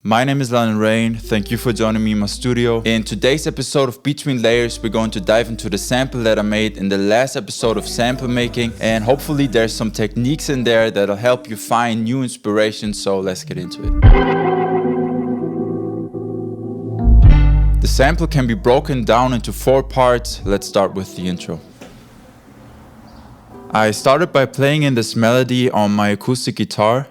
My name is London Rain. Thank you for joining me in my studio. In today's episode of Between Layers, we're going to dive into the sample that I made in the last episode of sample making, and hopefully there's some techniques in there that'll help you find new inspiration, so let's get into it. The sample can be broken down into 4 parts. Let's start with the intro. I started by playing in this melody on my acoustic guitar.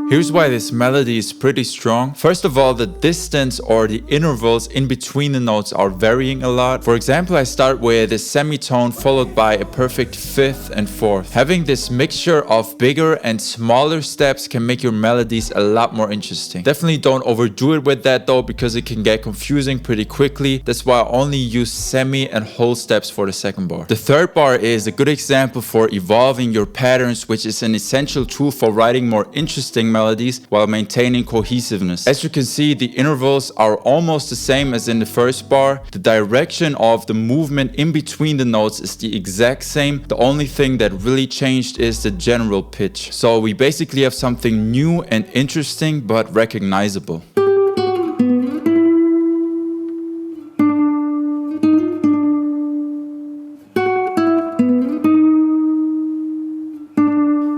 Here's why this melody is pretty strong. First of all, the distance or the intervals in between the notes are varying a lot. For example, I start with a semitone followed by a perfect 5th and 4th. Having this mixture of bigger and smaller steps can make your melodies a lot more interesting. Definitely don't overdo it with that though, because it can get confusing pretty quickly. That's why I only use semi and whole steps for the second bar. The third bar is a good example for evolving your patterns, which is an essential tool for writing more interesting melodies while maintaining cohesiveness. As you can see, the intervals are almost the same as in the first bar. The direction of the movement in between the notes is the exact same. The only thing that really changed is the general pitch. So we basically have something new and interesting but recognizable.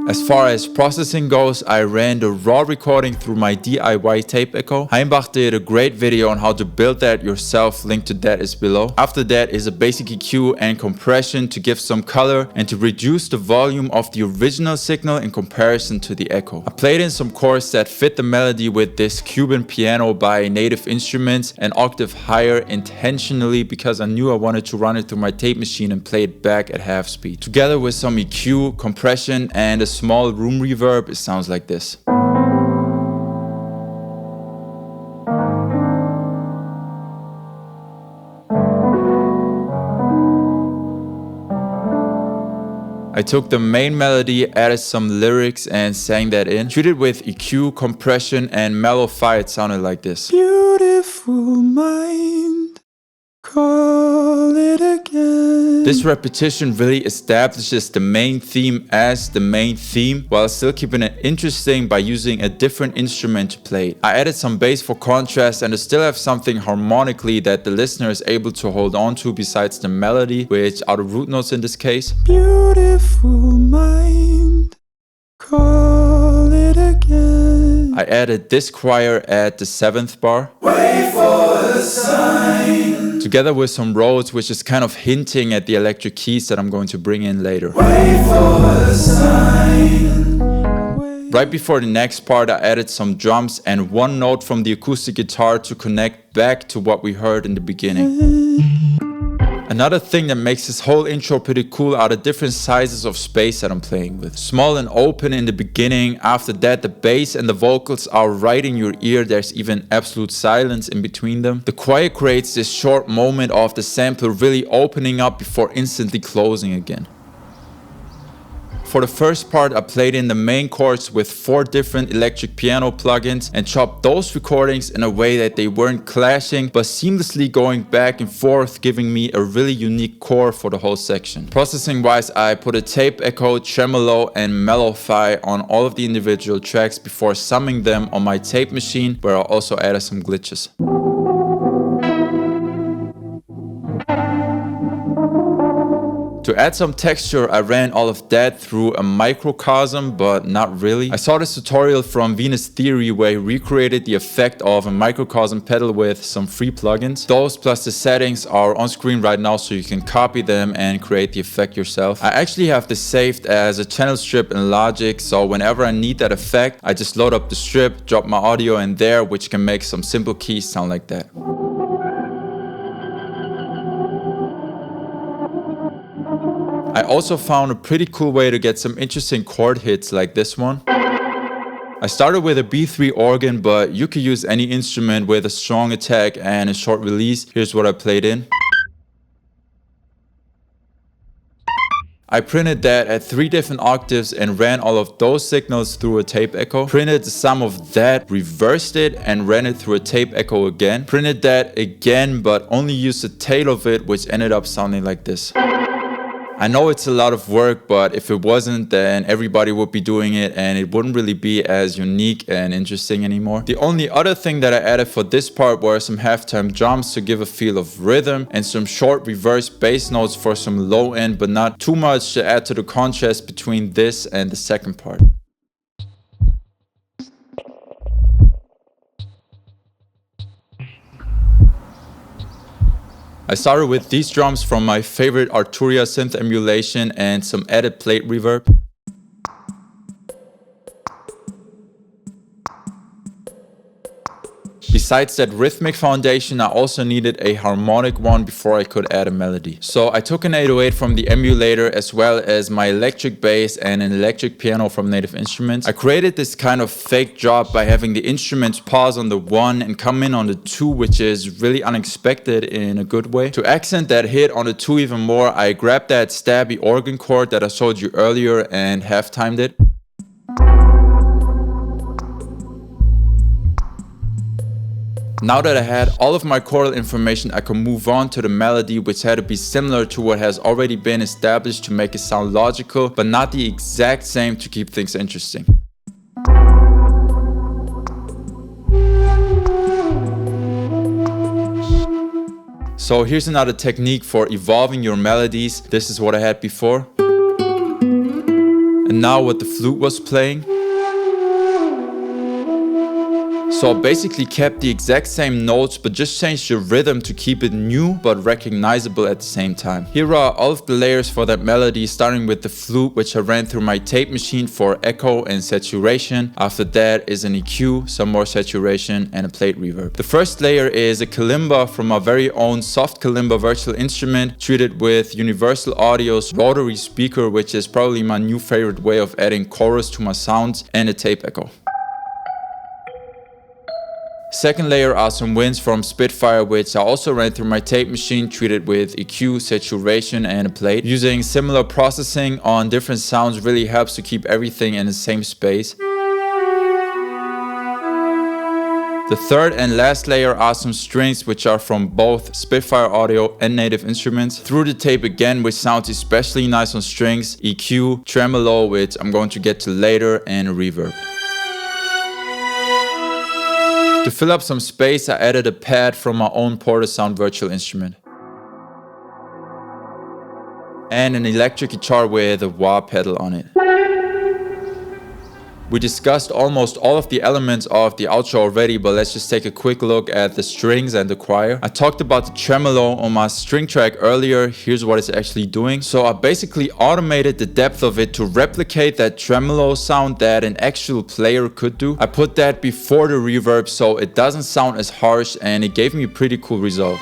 As far as processing goes, I ran the raw recording through my DIY tape echo. Heimbach did a great video on how to build that yourself, link to that is below. After that is a basic EQ and compression to give some color and to reduce the volume of the original signal in comparison to the echo. I played in some chords that fit the melody with this Cuban piano by Native Instruments, an octave higher intentionally because I knew I wanted to run it through my tape machine and play it back at half speed. Together with some EQ, compression and a small room reverb, it sounds like this. I took the main melody, added some lyrics and sang that in. Treated with EQ, compression and mellow-fi, it sounded like this. Beautiful mind, call it again. This repetition really establishes the main theme as the main theme while still keeping it interesting by using a different instrument to play it. I added some bass for contrast and to still have something harmonically that the listener is able to hold on to besides the melody, which are the root notes in this case. Beautiful mind, call it again. I added this choir at the 7th bar. Wait for the sign. Together with some Rhodes, which is kind of hinting at the electric keys that I'm going to bring in later. Wait for the sign. Right before the next part, I added some drums and one note from the acoustic guitar to connect back to what we heard in the beginning. Another thing that makes this whole intro pretty cool are the different sizes of space that I'm playing with. Small and open in the beginning. After that, the bass and the vocals are right in your ear. There's even absolute silence in between them. The choir creates this short moment of the sample really opening up before instantly closing again. For the first part, I played in the main chords with 4 different electric piano plugins and chopped those recordings in a way that they weren't clashing but seamlessly going back and forth, giving me a really unique core for the whole section. Processing wise, I put a tape echo, tremolo and mellow-fi on all of the individual tracks before summing them on my tape machine, where I also added some glitches. To add some texture, I ran all of that through a microcosm, but not really. I saw this tutorial from Venus Theory where he recreated the effect of a microcosm pedal with some free plugins. Those plus the settings are on screen right now, so you can copy them and create the effect yourself. I actually have this saved as a channel strip in Logic, so whenever I need that effect, I just load up the strip, drop my audio in there, which can make some simple keys sound like that. I also found a pretty cool way to get some interesting chord hits like this one. I started with a B3 organ, but you could use any instrument with a strong attack and a short release. Here's what I played in. I printed that at 3 different octaves and ran all of those signals through a tape echo. Printed the sum of that, reversed it and ran it through a tape echo again. Printed that again, but only used the tail of it, which ended up sounding like this. I know it's a lot of work, but if it wasn't, then everybody would be doing it and it wouldn't really be as unique and interesting anymore. The only other thing that I added for this part were some halftime drums to give a feel of rhythm and some short reverse bass notes for some low end, but not too much to add to the contrast between this and the second part. I started with these drums from my favorite Arturia synth emulation and some added plate reverb. Besides that rhythmic foundation, I also needed a harmonic one before I could add a melody. So I took an 808 from the emulator as well as my electric bass and an electric piano from Native Instruments. I created this kind of fake drop by having the instruments pause on the 1 and come in on the 2, which is really unexpected in a good way. To accent that hit on the 2 even more, I grabbed that stabby organ chord that I showed you earlier and half-timed it. Now that I had all of my chordal information, I could move on to the melody, which had to be similar to what has already been established to make it sound logical, but not the exact same to keep things interesting. So here's another technique for evolving your melodies. This is what I had before. And now what the flute was playing. So I basically kept the exact same notes, but just changed the rhythm to keep it new but recognizable at the same time. Here are all of the layers for that melody, starting with the flute, which I ran through my tape machine for echo and saturation. After that is an EQ, some more saturation, and a plate reverb. The first layer is a kalimba from our very own soft kalimba virtual instrument, treated with Universal Audio's rotary speaker, which is probably my new favorite way of adding chorus to my sounds, and a tape echo. Second layer are some winds from Spitfire, which I also ran through my tape machine, treated with EQ, saturation, and a plate. Using similar processing on different sounds really helps to keep everything in the same space. The third and last layer are some strings, which are from both Spitfire Audio and Native Instruments. Through the tape again, which sounds especially nice on strings, EQ, tremolo, which I'm going to get to later, and a reverb. To fill up some space, I added a pad from my own Portasound virtual instrument. And an electric guitar with a wah pedal on it. We discussed almost all of the elements of the outro already, but let's just take a quick look at the strings and the choir. I talked about the tremolo on my string track earlier. Here's what it's actually doing. So I basically automated the depth of it to replicate that tremolo sound that an actual player could do. I put that before the reverb so it doesn't sound as harsh, and it gave me a pretty cool result.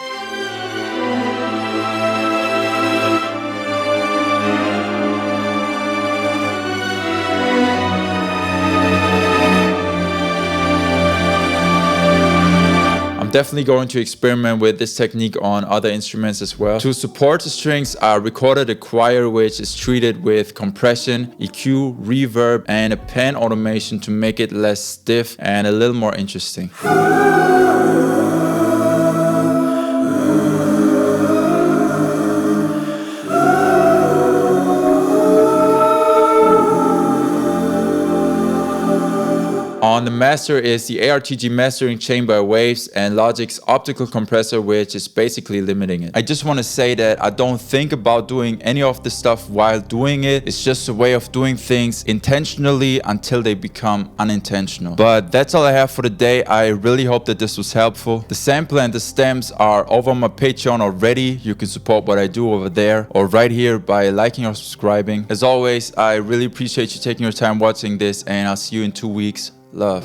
Definitely going to experiment with this technique on other instruments as well. To support the strings, I recorded a choir which is treated with compression, EQ, reverb, and a pan automation to make it less stiff and a little more interesting. On the master is the ARTG mastering chain by Waves and Logic's optical compressor, which is basically limiting it. I just want to say that I don't think about doing any of this stuff while doing it. It's just a way of doing things intentionally until they become unintentional. But that's all I have for today. I really hope that this was helpful. The sample and the stems are over on my Patreon already. You can support what I do over there or right here by liking or subscribing. As always, I really appreciate you taking your time watching this, and I'll see you in 2 weeks. Love.